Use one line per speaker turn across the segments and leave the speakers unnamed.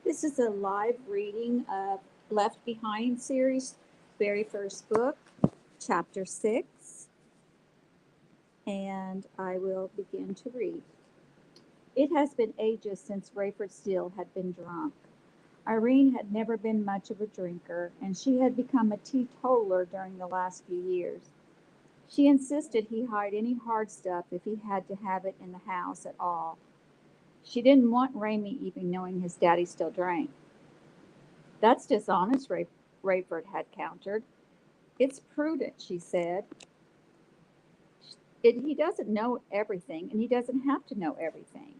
This is a live reading of Left Behind series, very first book, chapter 6, and I will begin to read. It has been ages since Rayford Steele had been drunk. Irene had never been much of a drinker, and she had become a teetotaler during the last few years. She insisted he hide any hard stuff if he had to have it in the house at all. She didn't want Raymie even knowing his daddy still drank. That's dishonest, Rayford had countered. It's prudent, she said. He doesn't know everything, and he doesn't have to know everything.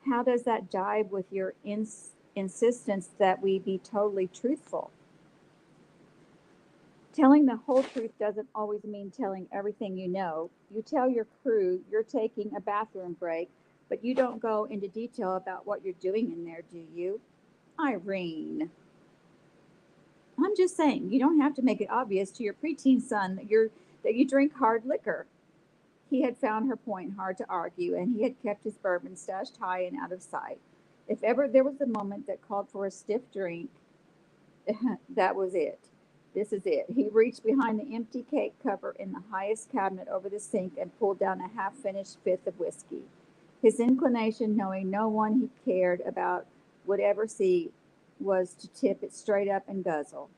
How does that jibe with your insistence that we be totally truthful? Telling the whole truth doesn't always mean telling everything you know. You tell your crew you're taking a bathroom break, but you don't go into detail about what you're doing in there, do you? Irene. I'm just saying, you don't have to make it obvious to your preteen son that you drink hard liquor. He had found her point hard to argue, and he had kept his bourbon stashed high and out of sight. If ever there was a moment that called for a stiff drink, that was it. This is it. He reached behind the empty cake cover in the highest cabinet over the sink and pulled down a half finished fifth of whiskey. His inclination, knowing no one he cared about would ever see, was to tip it straight up and guzzle.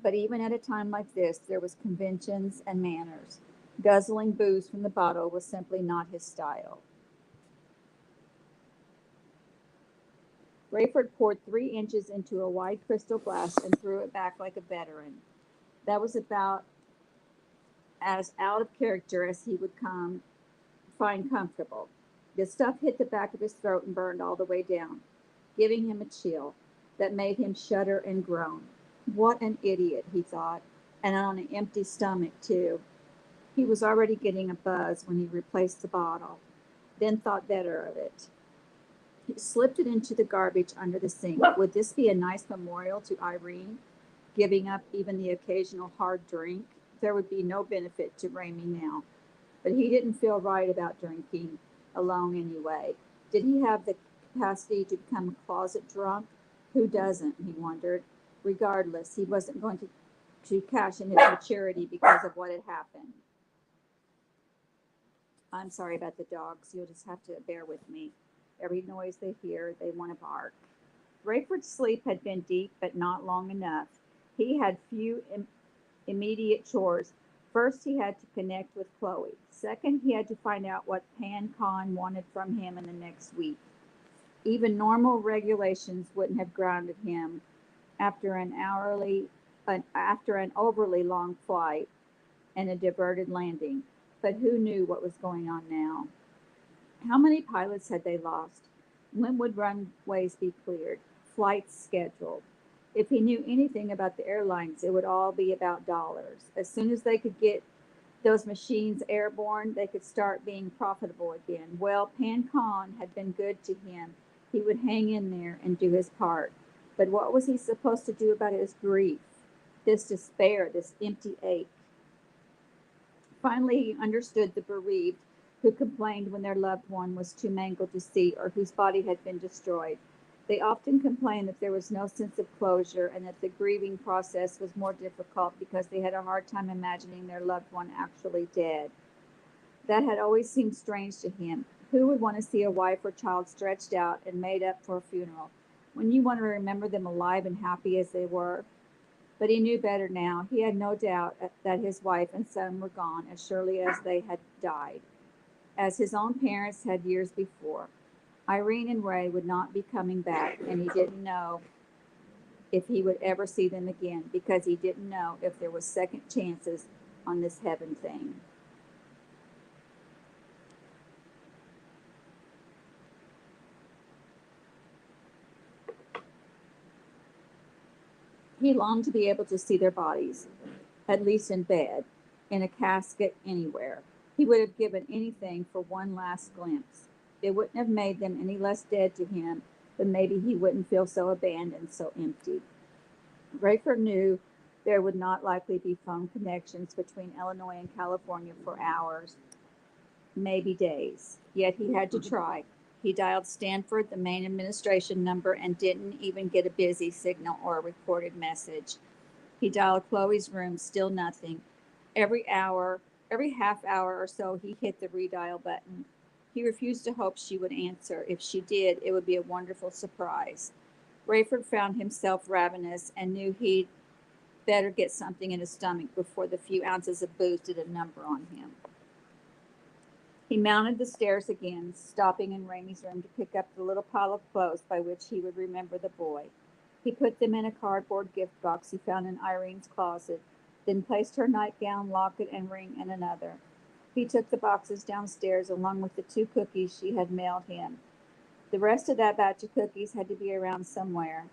But even at a time like this, there was conventions and manners. Guzzling booze from the bottle was simply not his style. Rayford poured 3 inches into a wide crystal glass and threw it back like a veteran. That was about as out of character as he would find comfortable. The stuff hit the back of his throat and burned all the way down, giving him a chill that made him shudder and groan. What an idiot, he thought, and on an empty stomach, too. He was already getting a buzz when he replaced the bottle, then thought better of it. He slipped it into the garbage under the sink. Would this be a nice memorial to Irene, giving up even the occasional hard drink? There would be no benefit to Raymie now, but he didn't feel right about drinking alone anyway. Did he have the capacity to become a closet drunk? Who doesn't, he wondered. Regardless, he wasn't going to cash in his maturity because of what had happened. I'm sorry about the dogs. You'll just have to bear with me. Every noise they hear, they want to bark. Rayford's sleep had been deep, but not long enough. He had few immediate chores. First, he had to connect with Chloe. Second, he had to find out what Pan Con wanted from him in the next week. Even normal regulations wouldn't have grounded him after an overly long flight and a diverted landing. But who knew what was going on now? How many pilots had they lost? When would runways be cleared? Flights scheduled? If he knew anything about the airlines, it would all be about dollars. As soon as they could get those machines airborne, they could start being profitable again. Well, Pan Con had been good to him. He would hang in there and do his part. But what was he supposed to do about his grief, this despair, this empty ache? Finally, he understood the bereaved who complained when their loved one was too mangled to see or whose body had been destroyed. They often complained that there was no sense of closure and that the grieving process was more difficult because they had a hard time imagining their loved one actually dead. That had always seemed strange to him. Who would want to see a wife or child stretched out and made up for a funeral? When you want to remember them alive and happy as they were? But he knew better now. He had no doubt that his wife and son were gone as surely as they had died, as his own parents had years before. Irene and Ray would not be coming back, and he didn't know if he would ever see them again because he didn't know if there was second chances on this heaven thing. He longed to be able to see their bodies, at least in bed, in a casket, anywhere. He would have given anything for one last glimpse. It wouldn't have made them any less dead to him, but maybe he wouldn't feel so abandoned, so empty. Rayford knew there would not likely be phone connections between Illinois and California for hours, maybe days. Yet he had to try. He dialed Stanford, the main administration number, and didn't even get a busy signal or a recorded message. He dialed Chloe's room, still nothing. Every half hour or so, he hit the redial button. He refused to hope she would answer. If she did, it would be a wonderful surprise. Rayford found himself ravenous and knew he'd better get something in his stomach before the few ounces of booze did a number on him. He mounted the stairs again, stopping in Ramey's room to pick up the little pile of clothes by which he would remember the boy. He put them in a cardboard gift box he found in Irene's closet, then placed her nightgown, locket, and ring in another. He took the boxes downstairs along with the 2 cookies she had mailed him. The rest of that batch of cookies had to be around somewhere.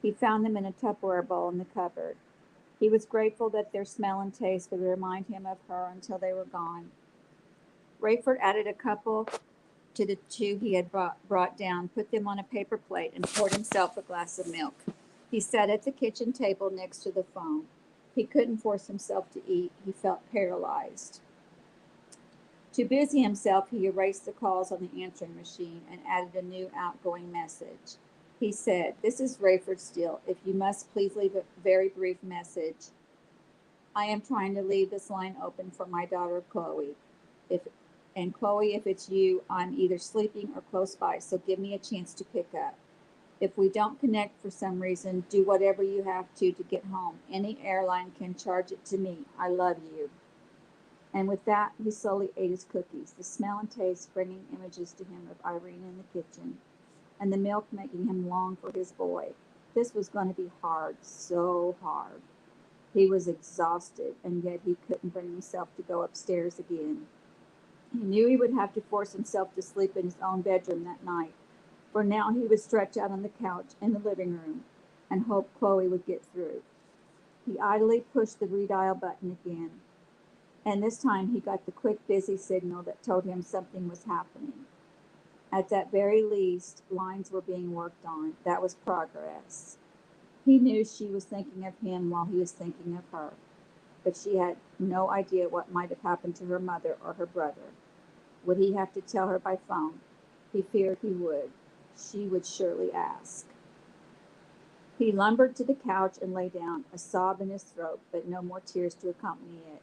He found them in a Tupperware bowl in the cupboard. He was grateful that their smell and taste would remind him of her until they were gone. Rayford added a couple to the 2 he had brought down, put them on a paper plate, and poured himself a glass of milk. He sat at the kitchen table next to the phone. He couldn't force himself to eat. He felt paralyzed. To busy himself, he erased the calls on the answering machine and added a new outgoing message. He said, "This is Rayford Steele. If you must, please leave a very brief message. I am trying to leave this line open for my daughter, Chloe. Chloe, if it's you, I'm either sleeping or close by, so give me a chance to pick up. If we don't connect for some reason, do whatever you have to get home. Any airline can charge it to me. I love you." And with that, he slowly ate his cookies, the smell and taste bringing images to him of Irene in the kitchen, and the milk making him long for his boy. This was going to be hard, so hard. He was exhausted, and yet he couldn't bring himself to go upstairs again. He knew he would have to force himself to sleep in his own bedroom that night. For now, he would stretch out on the couch in the living room and hope Chloe would get through. He idly pushed the redial button again, and this time he got the quick, busy signal that told him something was happening. At that very least, lines were being worked on. That was progress. He knew she was thinking of him while he was thinking of her, but she had no idea what might have happened to her mother or her brother. Would he have to tell her by phone? He feared he would. She would surely ask. He lumbered to the couch and lay down, a sob in his throat, but no more tears to accompany it.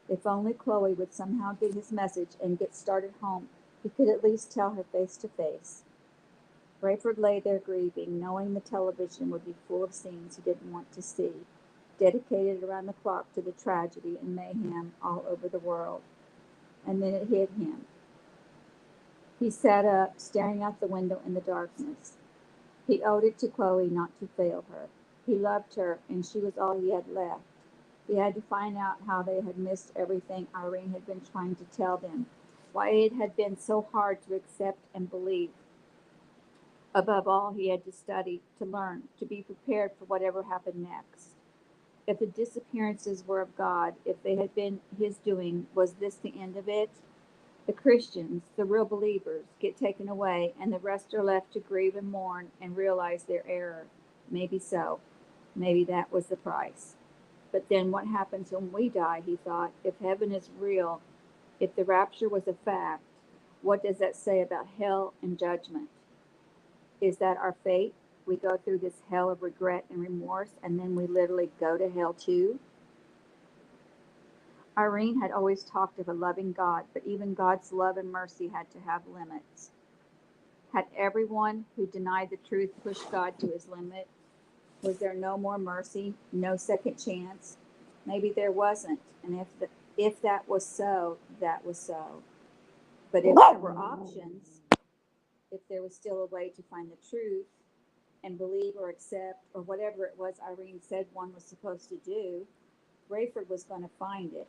If only Chloe would somehow get his message and get started home, he could at least tell her face to face. Rayford lay there grieving, knowing the television would be full of scenes he didn't want to see, dedicated around the clock to the tragedy and mayhem all over the world. And then it hit him. He sat up, staring out the window in the darkness. He owed it to Chloe not to fail her. He loved her, and she was all he had left. He had to find out how they had missed everything Irene had been trying to tell them, why it had been so hard to accept and believe. Above all, he had to study, to learn, to be prepared for whatever happened next. If the disappearances were of God, if they had been his doing, was this the end of it? The Christians, the real believers, get taken away, and the rest are left to grieve and mourn and realize their error. Maybe so. Maybe that was the price. But then what happens when we die, he thought. If heaven is real, if the rapture was a fact, what does that say about hell and judgment? Is that our fate? We go through this hell of regret and remorse, and then we literally go to hell too? Irene had always talked of a loving God, but even God's love and mercy had to have limits. Had everyone who denied the truth pushed God to his limit? Was there no more mercy, no second chance? Maybe there wasn't, and if that was so, that was so. But if there were options, if there was still a way to find the truth and believe or accept or whatever it was Irene said one was supposed to do, Rayford was going to find it.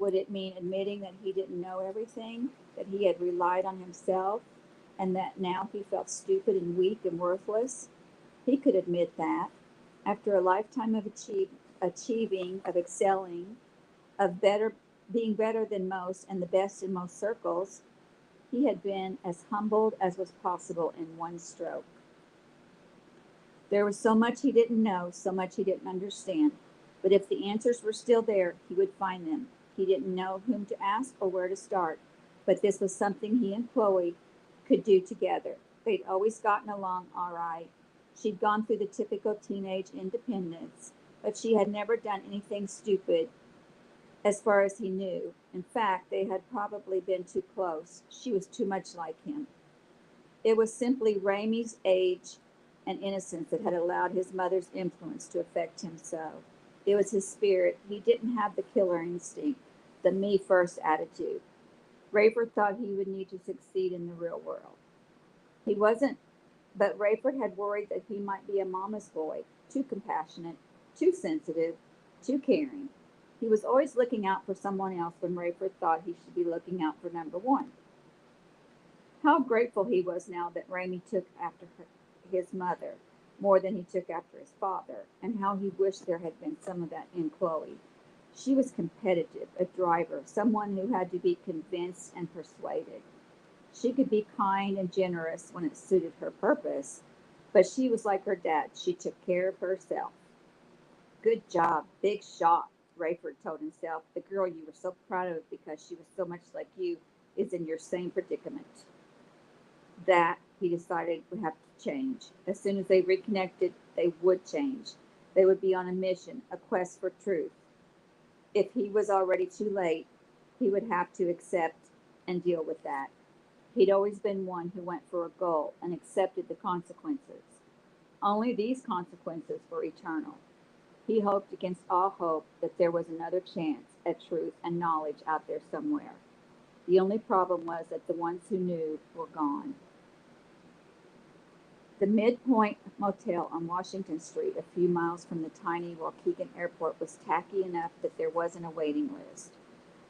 Would it mean admitting that he didn't know everything, that he had relied on himself, and that now he felt stupid and weak and worthless? He could admit that. After a lifetime of achieving, of excelling, of being better than most and the best in most circles, he had been as humbled as was possible in one stroke. There was so much he didn't know, so much he didn't understand. But if the answers were still there, he would find them. He didn't know whom to ask or where to start. But this was something he and Chloe could do together. They'd always gotten along all right. She'd gone through the typical teenage independence, but she had never done anything stupid as far as he knew. In fact, they had probably been too close. She was too much like him. It was simply Ramey's age and innocence that had allowed his mother's influence to affect him so. It was his spirit. He didn't have the killer instinct, the me first attitude. Rayford thought he would need to succeed in the real world. He wasn't, but Rayford had worried that he might be a mama's boy, too compassionate, too sensitive, too caring. He was always looking out for someone else when Rayford thought he should be looking out for number one. How grateful he was now that Ramey took after his mother more than he took after his father, and how he wished there had been some of that in Chloe. She was competitive, a driver, someone who had to be convinced and persuaded. She could be kind and generous when it suited her purpose, but she was like her dad. She took care of herself. Good job, big shot, Rayford told himself. The girl you were so proud of because she was so much like you is in your same predicament. That, he decided, would have to change. As soon as they reconnected, they would change. They would be on a mission, a quest for truth. If he was already too late, he would have to accept and deal with that. He'd always been one who went for a goal and accepted the consequences. Only these consequences were eternal. He hoped against all hope that there was another chance at truth and knowledge out there somewhere. The only problem was that the ones who knew were gone. The Midpoint Motel on Washington Street, a few miles from the tiny Waukegan airport, was tacky enough that there wasn't a waiting list.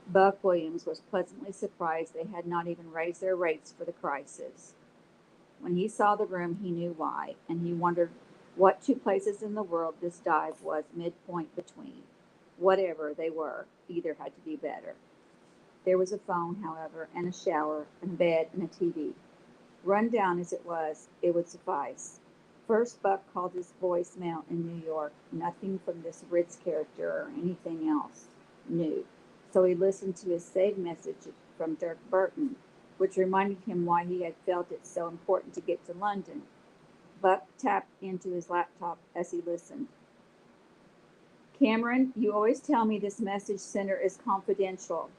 Buck Williams was pleasantly surprised they had not even raised their rates for the crisis. When he saw the room, he knew why, and he wondered what two places in the world this dive was midpoint between. Whatever they were, either had to be better. There was a phone, however, and a shower, and a bed, and a TV. Run down as it was, it would suffice. First, Buck called his voicemail in New York. Nothing from this Ritz character or anything else new. So he listened to his saved message from Dirk Burton, which reminded him why he had felt it so important to get to London. Buck tapped into his laptop as he listened. Cameron, you always tell me this message center is confidential,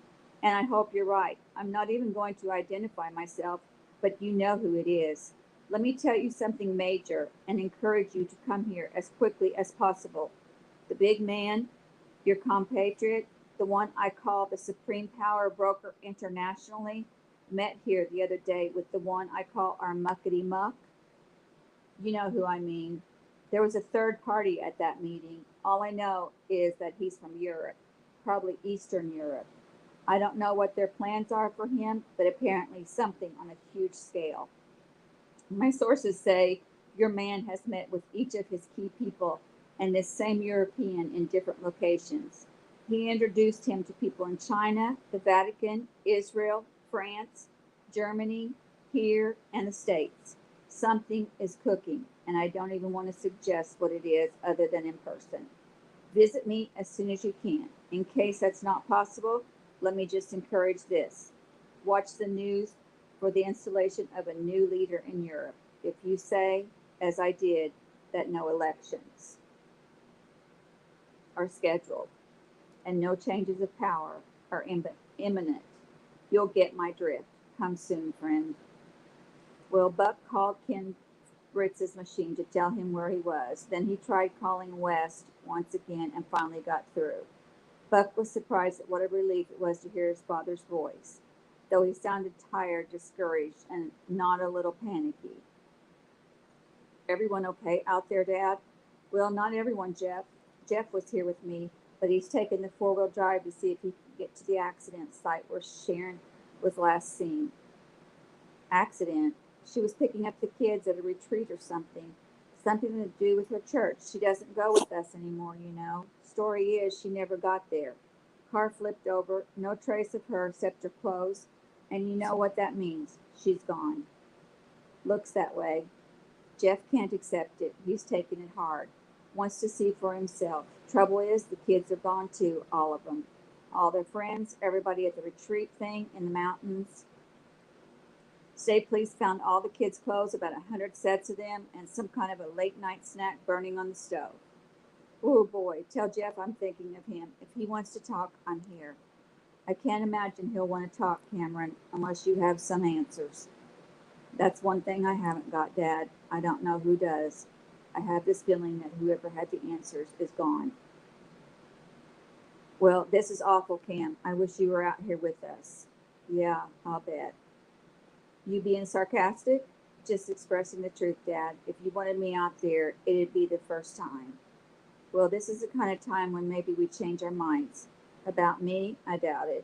and I hope you're right. I'm not even going to identify myself, but you know who it is. Let me tell you something major and encourage you to come here as quickly as possible. The big man, your compatriot, the one I call the supreme power broker internationally, met here the other day with the one I call our muckety-muck. You know who I mean. There was a third party at that meeting. All I know is that he's from Europe, probably Eastern Europe. I don't know what their plans are for him, but apparently something on a huge scale. My sources say your man has met with each of his key people and this same European in different locations. He introduced him to people in China, the Vatican, Israel, France, Germany, here, and the States. Something is cooking, and I don't even want to suggest what it is other than in person. Visit me as soon as you can. In case that's not possible, let me just encourage this. Watch the news for the installation of a new leader in Europe. If you say, as I did, that no elections are scheduled and no changes of power are imminent, you'll get my drift. Come soon, friend. Well, Buck called Ken Fritz's machine to tell him where he was. Then he tried calling West once again and finally got through. Buck was surprised at what a relief it was to hear his father's voice, though he sounded tired, discouraged, and not a little panicky. Everyone okay out there, Dad? Well, not everyone, Jeff. Jeff was here with me, but he's taken the four-wheel drive to see if he can get to the accident site where Sharon was last seen. Accident? She was picking up the kids at a retreat or something. Something to do with her church. She doesn't go with us anymore, you know. Story is, she never got there. Car flipped over, no trace of her except her clothes, and you know what that means. She's gone. Looks that way. Jeff can't accept it. He's taking it hard. Wants to see for himself. Trouble is, the kids are gone too, all of them. All their friends, everybody at the retreat thing in the mountains. Stay Police found all the kids' clothes, about 100 sets of them, and some kind of a late night snack burning on the stove. Oh boy, tell Jeff I'm thinking of him. If he wants to talk, I'm here. I can't imagine he'll want to talk, Cameron, unless you have some answers. That's one thing I haven't got, Dad. I don't know who does. I have this feeling that whoever had the answers is gone. Well, this is awful, Cam. I wish you were out here with us. Yeah, I'll bet. You being sarcastic? Just expressing the truth, Dad. If you wanted me out there, it'd be the first time. Well, this is the kind of time when maybe we change our minds. About me, I doubt it.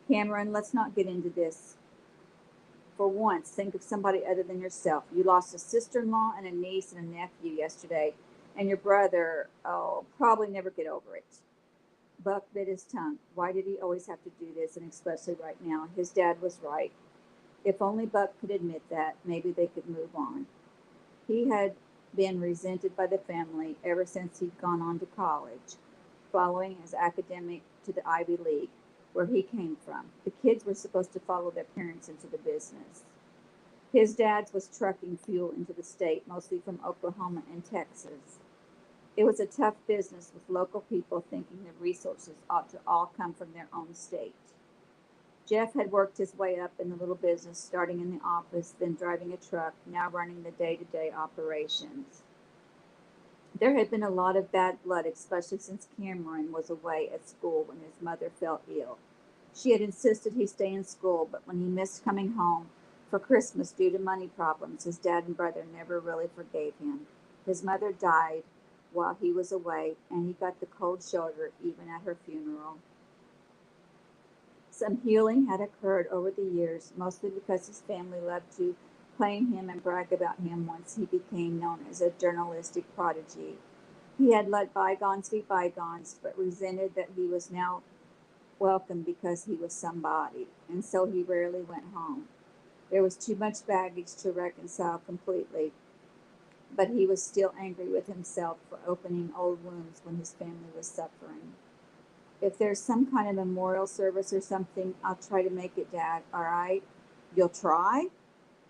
Cameron, let's not get into this. For once, think of somebody other than yourself. You lost a sister-in-law and a niece and a nephew yesterday, and your brother, oh, probably never get over it. Buck bit his tongue. Why did he always have to do this, and especially right now? His dad was right. If only Buck could admit that, maybe they could move on. He had been resented by the family ever since he'd gone on to college, following his academic to the Ivy League, where he came from. The kids were supposed to follow their parents into the business. His dad's was trucking fuel into the state, mostly from Oklahoma and Texas. It was a tough business with local people thinking the resources ought to all come from their own state. Jeff had worked his way up in the little business, starting in the office, then driving a truck, now running the day-to-day operations. There had been a lot of bad blood, especially since Cameron was away at school when his mother fell ill. She had insisted he stay in school, but when he missed coming home for Christmas due to money problems, his dad and brother never really forgave him. His mother died while he was away, and he got the cold shoulder even at her funeral. Some healing had occurred over the years, mostly because his family loved to claim him and brag about him once he became known as a journalistic prodigy. He had let bygones be bygones, but resented that he was now welcome because he was somebody, and so he rarely went home. There was too much baggage to reconcile completely, but he was still angry with himself for opening old wounds when his family was suffering. If there's some kind of memorial service or something, I'll try to make it, Dad, all right? You'll try?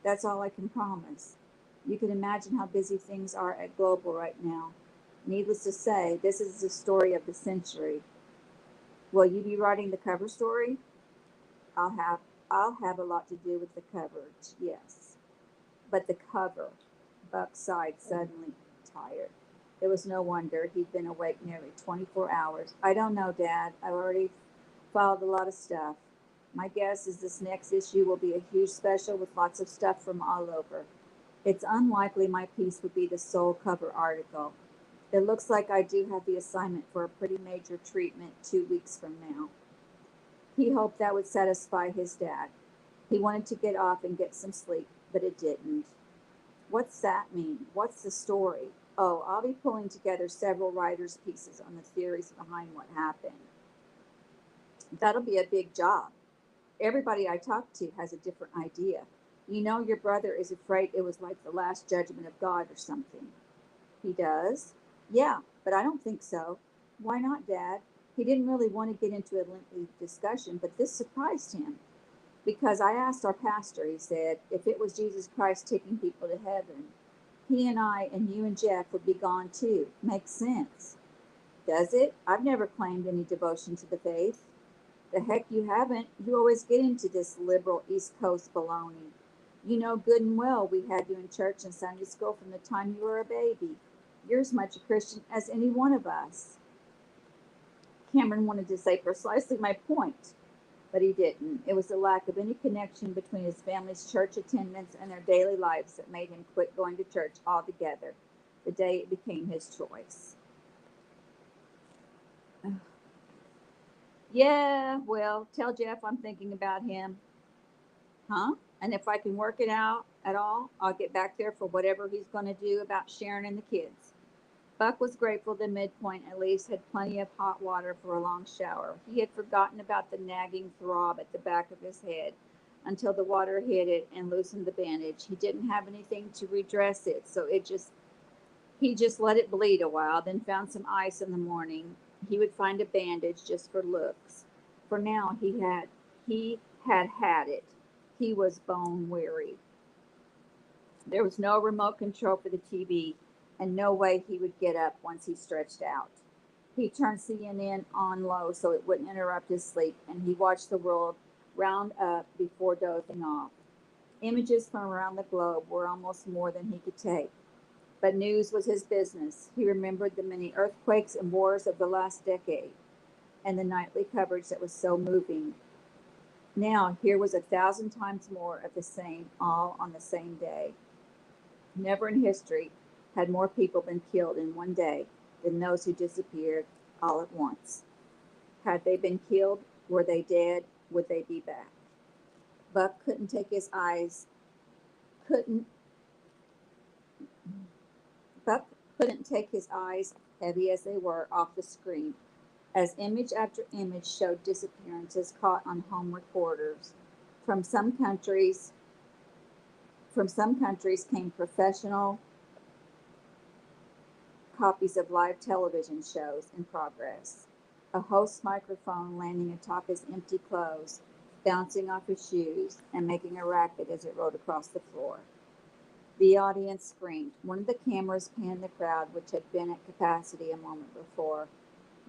That's all I can promise. You can imagine how busy things are at Global right now. Needless to say, this is the story of the century. Will you be writing the cover story? I'll have a lot to do with the cover, yes. But the cover, Buck sighed, suddenly tired. It was no wonder he'd been awake nearly 24 hours. I don't know, Dad. I've already filed a lot of stuff. My guess is this next issue will be a huge special with lots of stuff from all over. It's unlikely my piece would be the sole cover article. It looks like I do have the assignment for a pretty major treatment 2 weeks from now. He hoped that would satisfy his dad. He wanted to get off and get some sleep, but it didn't. What's that mean? What's the story? Oh, I'll be pulling together several writers' pieces on the theories behind what happened. That'll be a big job. Everybody I talk to has a different idea. You know, your brother is afraid it was like the last judgment of God or something. He does? Yeah, but I don't think so. Why not, Dad? He didn't really want to get into a lengthy discussion, but this surprised him. Because I asked our pastor, he said, if it was Jesus Christ taking people to heaven, he and I and you and Jeff would be gone too. Makes sense. Does it? I've never claimed any devotion to the faith. The heck you haven't. You always get into this liberal East Coast baloney. You know good and well we had you in church and Sunday school from the time you were a baby. You're as much a Christian as any one of us. Cameron wanted to say precisely my point, but he didn't. It was the lack of any connection between his family's church attendance and their daily lives that made him quit going to church altogether the day it became his choice. Yeah, well, tell Jeff I'm thinking about him. Huh? And if I can work it out at all, I'll get back there for whatever he's going to do about Sharon and the kids. Buck was grateful the midpoint at least had plenty of hot water for a long shower. He had forgotten about the nagging throb at the back of his head until the water hit it and loosened the bandage. He didn't have anything to redress it, so he just let it bleed a while, then found some ice in the morning. He would find a bandage just for looks. For now he had it. He was bone weary. There was no remote control for the TV, and no way he would get up once he stretched out. He turned CNN on low so it wouldn't interrupt his sleep, and he watched the world round up before dozing off. Images from around the globe were almost more than he could take. But news was his business. He remembered the many earthquakes and wars of the last decade, and the nightly coverage that was so moving. Now, here was 1,000 times more of the same, all on the same day. Never in history had more people been killed in one day than those who disappeared all at once. Had they been killed? Were they dead? Would they be back? Buck couldn't Buck couldn't take his eyes, heavy as they were, off the screen, as image after image showed disappearances caught on home recorders. From some countries came professional copies of live television shows in progress. A host's microphone landing atop his empty clothes, bouncing off his shoes, and making a racket as it rolled across the floor. The audience screamed. One of the cameras panned the crowd, which had been at capacity a moment before.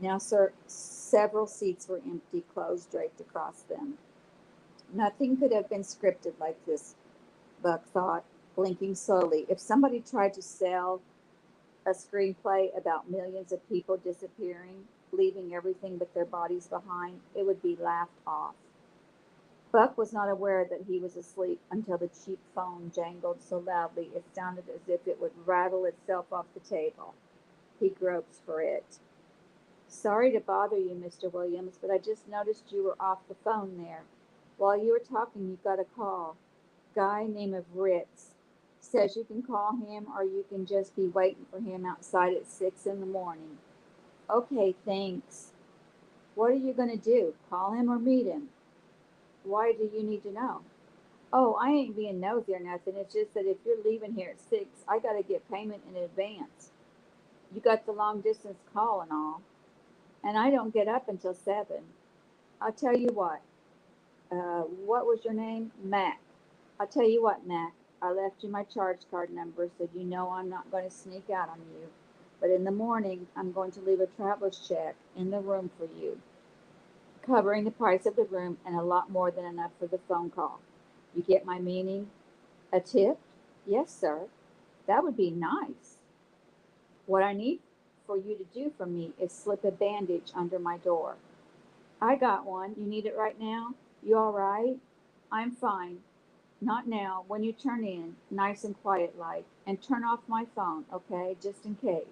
Now several seats were empty, clothes draped across them. Nothing could have been scripted like this, Buck thought, blinking slowly. If somebody tried to sell a screenplay about millions of people disappearing, leaving everything but their bodies behind, it would be laughed off. Buck was not aware that he was asleep until the cheap phone jangled so loudly it sounded as if it would rattle itself off the table. He groped for it. Sorry to bother you, Mr. Williams, but I just noticed you were off the phone there. While you were talking, you got a call. Guy named Ritz. Says you can call him or you can just be waiting for him outside at 6 in the morning. Okay, thanks. What are you going to do? Call him or meet him? Why do you need to know? Oh, I ain't being nosy or nothing. It's just that if you're leaving here at 6, I got to get payment in advance. You got the long distance call and all. And I don't get up until 7. I'll tell you what. What was your name? Mac. I'll tell you what, Mac. I left you my charge card number so you know I'm not going to sneak out on you. But in the morning, I'm going to leave a traveler's check in the room for you, covering the price of the room and a lot more than enough for the phone call. You get my meaning? A tip? Yes, sir. That would be nice. What I need for you to do for me is slip a bandage under my door. I got one. You need it right now? You all right? I'm fine. Not now. When you turn in, nice and quiet like, and turn off my phone, okay? Just in case.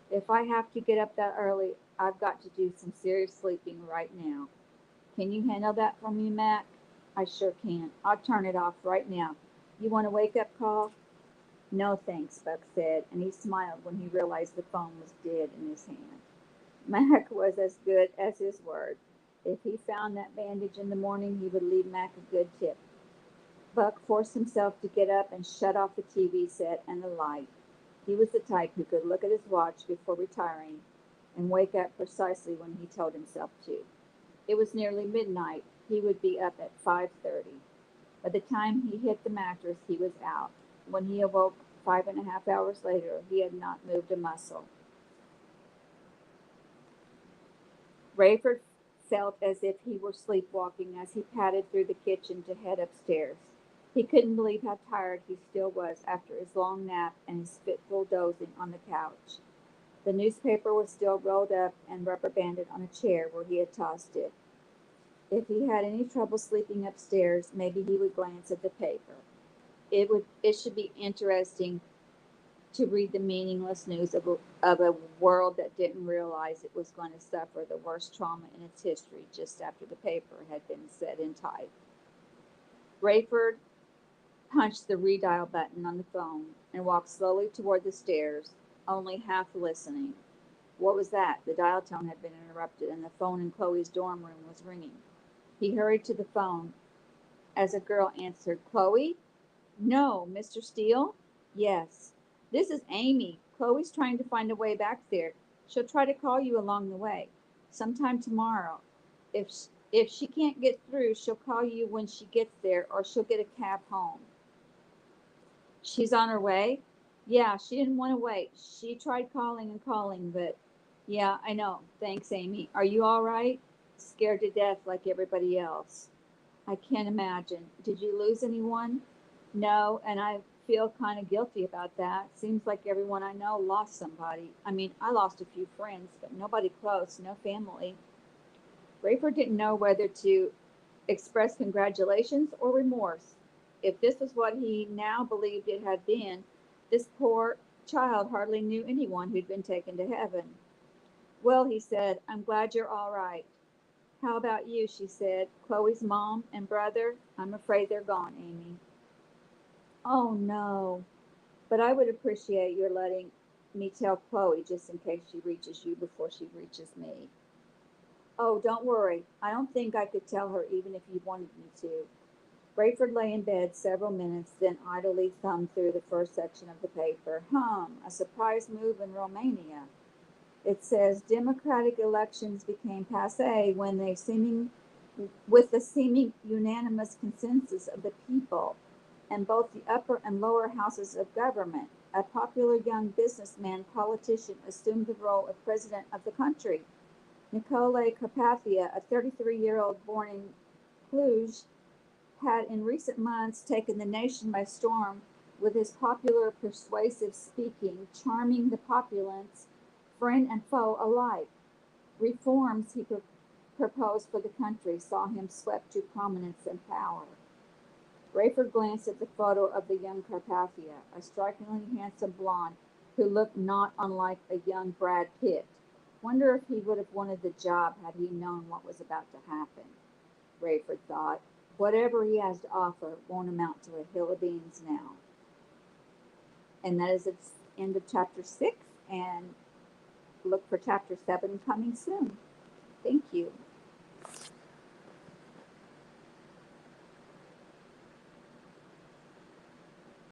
If I have to get up that early, I've got to do some serious sleeping right now. Can you handle that for me, Mac? I sure can. I'll turn it off right now. You want a wake-up call? No, thanks, Buck said, and he smiled when he realized the phone was dead in his hand. Mac was as good as his word. If he found that bandage in the morning, he would leave Mac a good tip. Buck forced himself to get up and shut off the TV set and the light. He was the type who could look at his watch before retiring and wake up precisely when he told himself to. It was nearly midnight. He would be up at 5:30. By the time he hit the mattress, he was out. When he awoke 5.5 hours later, he had not moved a muscle. Rayford felt as if he were sleepwalking as he padded through the kitchen to head upstairs. He couldn't believe how tired he still was after his long nap and his fitful dozing on the couch. The newspaper was still rolled up and rubber banded on a chair where he had tossed it. If he had any trouble sleeping upstairs, maybe he would glance at the paper. It should be interesting to read the meaningless news of a world that didn't realize it was going to suffer the worst trauma in its history just after the paper had been set in type. Rayford punched the redial button on the phone and walked slowly toward the stairs, only half listening. What was that? The dial tone had been interrupted and the phone in Chloe's dorm room was ringing. He hurried to the phone as a girl answered. Chloe? No. Mr. Steele? Yes. This is Amy. Chloe's trying to find a way back there. She'll try to call you along the way. Sometime tomorrow. If If she can't get through, she'll call you when she gets there, or she'll get a cab home. She's on her way? Yeah, she didn't want to wait. She tried calling and calling, but yeah, I know. Thanks, Amy. Are you all right? Scared to death like everybody else. I can't imagine. Did you lose anyone? No, and I feel kind of guilty about that. Seems like everyone I know lost somebody. I mean, I lost a few friends, but nobody close, no family. Rayford didn't know whether to express congratulations or remorse. If this was what he now believed it had been, this poor child hardly knew anyone who'd been taken to heaven. Well, he said, I'm glad you're all right. How about you? She said. Chloe's mom and brother? I'm afraid they're gone, Amy. Oh, no. But I would appreciate your letting me tell Chloe just in case she reaches you before she reaches me. Oh, don't worry. I don't think I could tell her even if you wanted me to. Rayford lay in bed several minutes, then idly thumbed through the first section of the paper. A surprise move in Romania. It says democratic elections became passé with the seeming unanimous consensus of the people and both the upper and lower houses of government. A popular young businessman politician assumed the role of president of the country. Nicolae Carpathia, a 33-year-old born in Cluj, had in recent months taken the nation by storm with his popular, persuasive speaking, charming the populace, friend and foe alike. Reforms he proposed for the country saw him swept to prominence and power. Rayford glanced at the photo of the young Carpathia, a strikingly handsome blonde who looked not unlike a young Brad Pitt. Wonder if he would have wanted the job had he known what was about to happen, Rayford thought. Whatever he has to offer won't amount to a hill of beans now. And that is the end of chapter 6, and look for chapter 7 coming soon. Thank you.